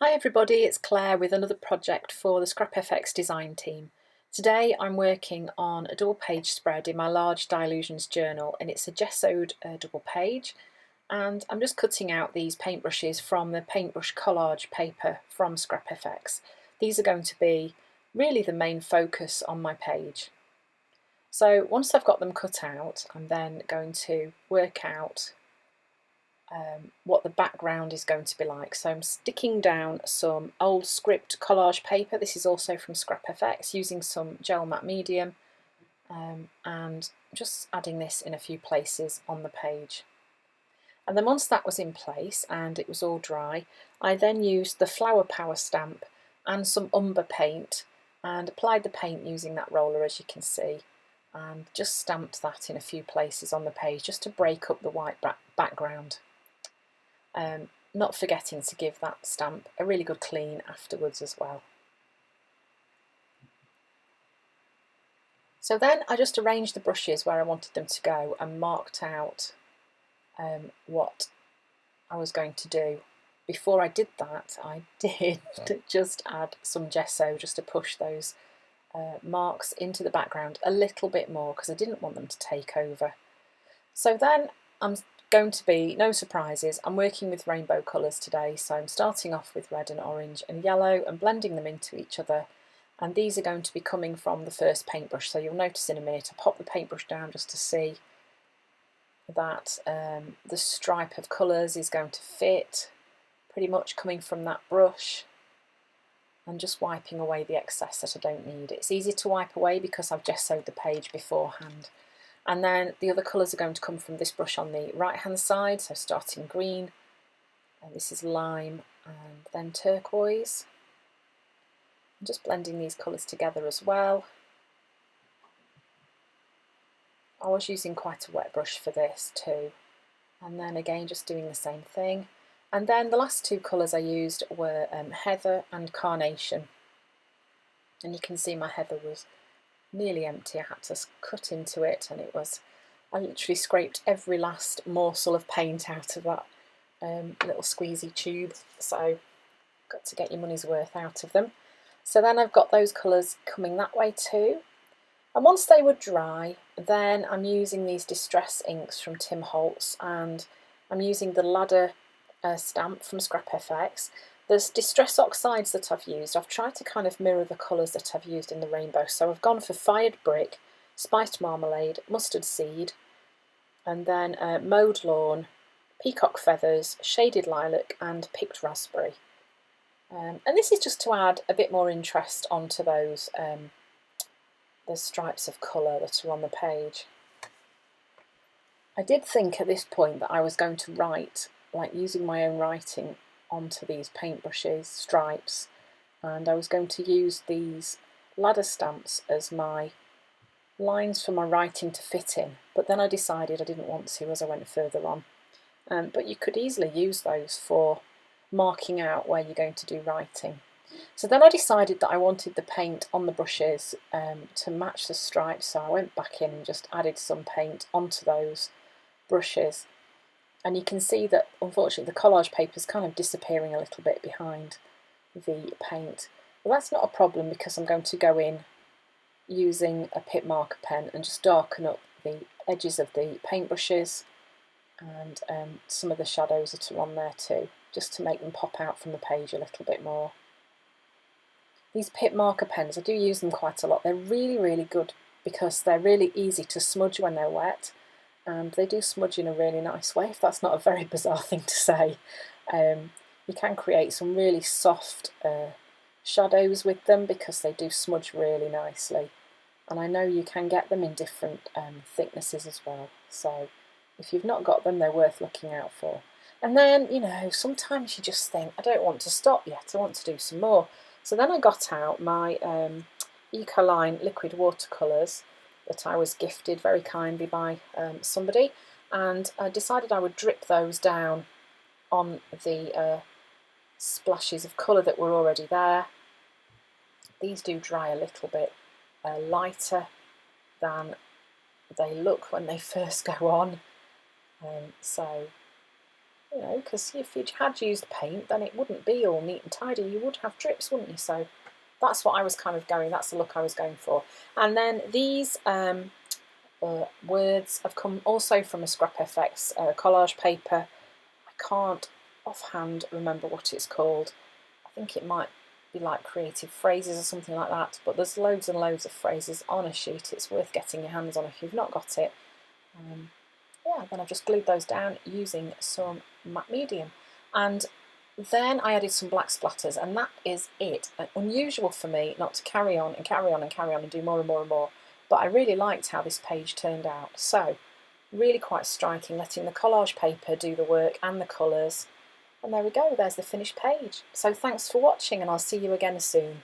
Hi everybody, it's Claire with another project for the ScrapFX design team. Today I'm working on a double page spread in my large Dylusions journal, and it's a gessoed double page, and I'm just cutting out these paintbrushes from the paintbrush collage paper from ScrapFX. These are going to be really the main focus on my page. So once I've got them cut out, I'm then going to work out what the background is going to be like. So I'm sticking down some old script collage paper. This is also from ScrapFX, using some gel matte medium, and just adding this in a few places on the page. And then once that was in place and it was all dry, I then used the Flower Power stamp and some umber paint and applied the paint using that roller, as you can see, and just stamped that in a few places on the page just to break up the white background. Not forgetting to give that stamp a really good clean afterwards as well. So then I just arranged the brushes where I wanted them to go and marked out what I was going to do. Before I did that, I did just add some gesso just to push those marks into the background a little bit more, because I didn't want them to take over. So then I'm going to be, no surprises, I'm working with rainbow colours today, so I'm starting off with red and orange and yellow and blending them into each other, and these are going to be coming from the first paintbrush. So you'll notice in a minute I pop the paintbrush down just to see that the stripe of colours is going to fit pretty much coming from that brush, and just wiping away the excess that I don't need. It's easy to wipe away because I've gessoed the page beforehand. And then the other colours are going to come from this brush on the right hand side, so starting green, and this is lime, and then turquoise. I'm just blending these colours together as well. I was using quite a wet brush for this too, and then again just doing the same thing. And then the last two colours I used were heather and carnation, and you can see my heather was nearly empty. I had to cut into it, and I literally scraped every last morsel of paint out of that little squeezy tube, so got to get your money's worth out of them. So then I've got those colours coming that way too, and once they were dry, then I'm using these distress inks from Tim Holtz, and I'm using the ladder stamp from ScrapFX. There's distress oxides that I've used. I've tried to kind of mirror the colours that I've used in the rainbow. So I've gone for fired brick, spiced marmalade, mustard seed, and then mowed lawn, peacock feathers, shaded lilac, and picked raspberry. And this is just to add a bit more interest onto those the stripes of colour that are on the page. I did think at this point that I was going to write, like using my own writing onto these paintbrushes, stripes, and I was going to use these ladder stamps as my lines for my writing to fit in, but then I decided I didn't want to as I went further on. But you could easily use those for marking out where you're going to do writing. So then I decided that I wanted the paint on the brushes to match the stripes, so I went back in and just added some paint onto those brushes. And you can see that unfortunately the collage paper is kind of disappearing a little bit behind the paint. Well, that's not a problem, because I'm going to go in using a pit marker pen and just darken up the edges of the paintbrushes and some of the shadows that are on there too, just to make them pop out from the page a little bit more. These pit marker pens, I do use them quite a lot. They're really, really good because they're really easy to smudge when they're wet, and they do smudge in a really nice way, if that's not a very bizarre thing to say. You can create some really soft shadows with them because they do smudge really nicely, and I know you can get them in different thicknesses as well, so if you've not got them, they're worth looking out for. And then, you know, sometimes you just think, I don't want to stop yet, I want to do some more. So then I got out my Ecoline liquid watercolors that I was gifted very kindly by somebody, and I decided I would drip those down on the splashes of colour that were already there. These do dry a little bit lighter than they look when they first go on, so you know, because if you had used paint, then it wouldn't be all neat and tidy. You would have drips, wouldn't you? So that's what I was kind of going, that's the look I was going for. And then these words have come also from a Scrap FX collage paper. I can't offhand remember what it's called. I think it might be like creative phrases or something like that, but there's loads and loads of phrases on a sheet. It's worth getting your hands on if you've not got it. Yeah, then I've just glued those down using some matte medium. And then I added some black splatters, and that is it. Unusual for me not to carry on and carry on and carry on and do more and more and more, but I really liked how this page turned out. So, really quite striking, letting the collage paper do the work and the colours. And there we go, there's the finished page. So thanks for watching, and I'll see you again soon.